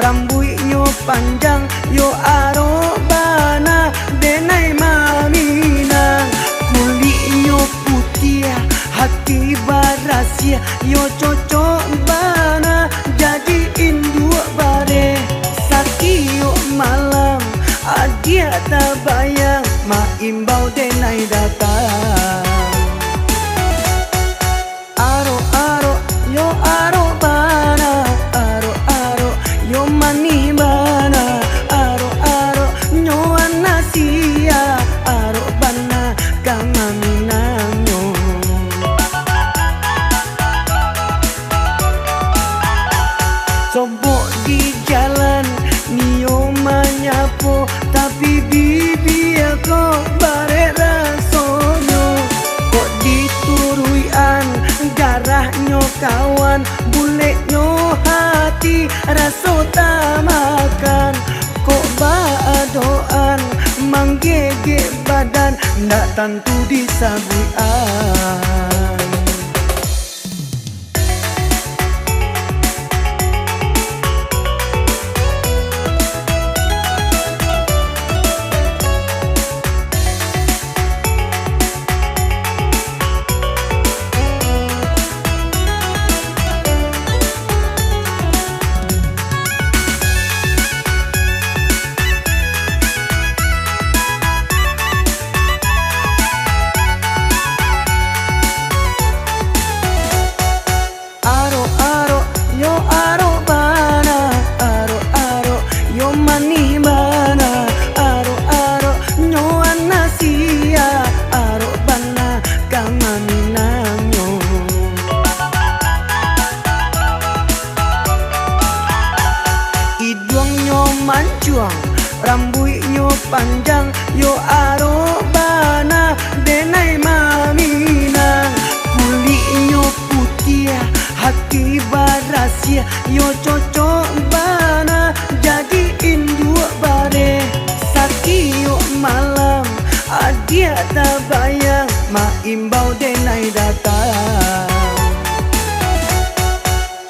rambutnya panjang yo arobana denai mamina, kulitnya putih hati barasia yo cocok bana jadi induk bare sakio malam adia tak bayang ma imbau denai datang. Aro aro yo aro bana, aro aro yo mani bana, aro aro nyo anasia, aro bana kama minanyo. Sobok di jalan nio manyapo tapi bibi aku bare rasonyo kok dituruian darahnya kawan buletnya hati raso tamakan kok baadoan manggege badan ndak tentu disabuian. Mancuang rambutnya panjang yo arobana denai mamina, kulitnya putih hati barasia yo cocok bana jadi induk bare sakio malam adia tak bayang ma imbau denai datang.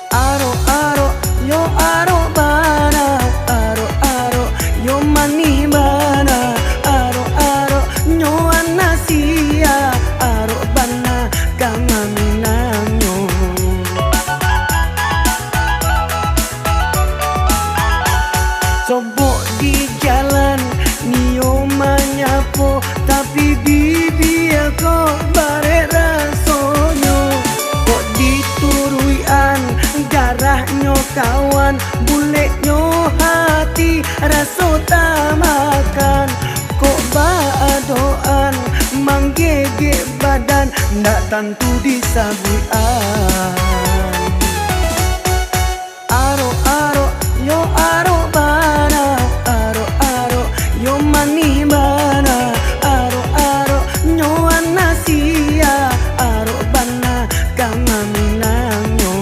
Aro aro yo aro bana, aro aro yo mani bana, aro aro nyo anasia, aro bana kama minanyo. Sobok di jalan nio manyapo tapi bibi aku bare rasonyo kok dituruian darahnya kawan buletnya hati raso tamakan kok baadoan manggege badan ndak tentu disabuian. Aro aro yo aro bana, aro aro yo mani bana, aro aro nyo anasia, aro bana kama minanyo.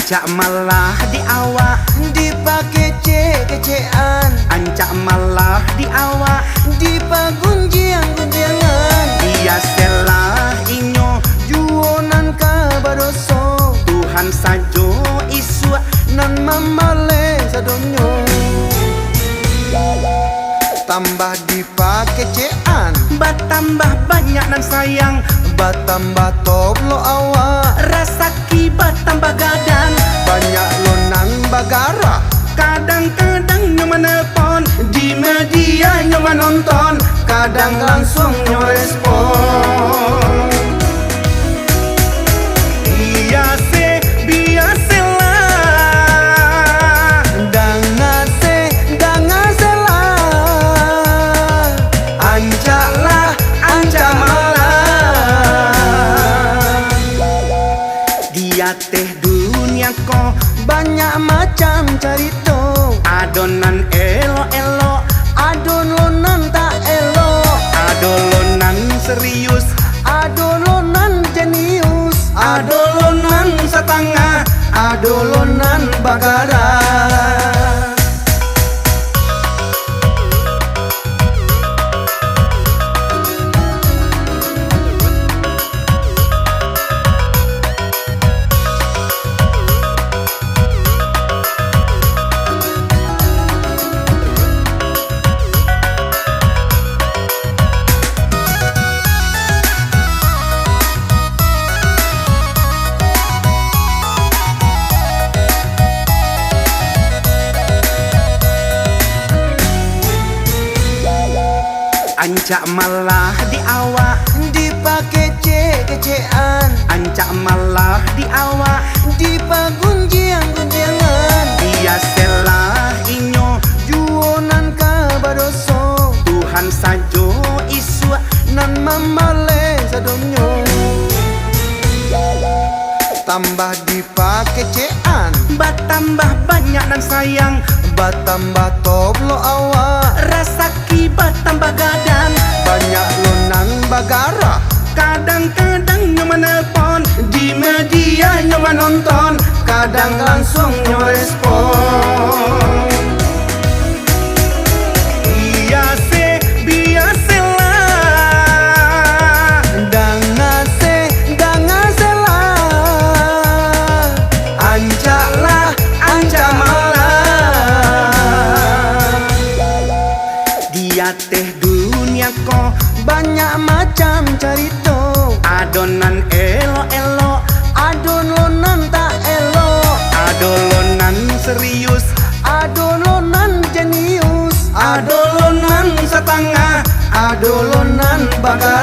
Ancak malah di awak dipake kecean, ancak malah di awak dipagunjiang-gunjiangan. Dia selah inyo juonan kabadoso, Tuhan sajo isu nan mamale sadonyo. Tambah dipake cean, batambah banyak nan sayang, batambah top lo awak, rasa kibat tambah gadan, banyak lo nan bagara. Kadang-kadang nyo menelpon, di media nyo menonton, kadang langsung nyo respon. Teh dunia ko banyak macam carito, adonan elo-elo, adonan tak elo, adolonan serius, adolonan jenius, adolonan setengah, adolonan bagara. Ancak malah di awak dipake kecean, ancak malah di awak dipagunjiang-gunjiangan. Dia selah inyo juonan kabadoso, Tuhan sajo isu nan mamale sadonyo. Tambah dipake cean, batambah banyak nan sayang, batambah top lo awak, rasa kibat tambah gadan, banyak lo nan bagara. Kadang-kadang nyo menelpon, di media nyo menonton, kadang langsung nyo respon. Teh dunia ko banyak macam carito, adonan elo-elo, adolonan tak elo, adolonan serius, adolonan jenius, adolonan setengah, adolonan bagara.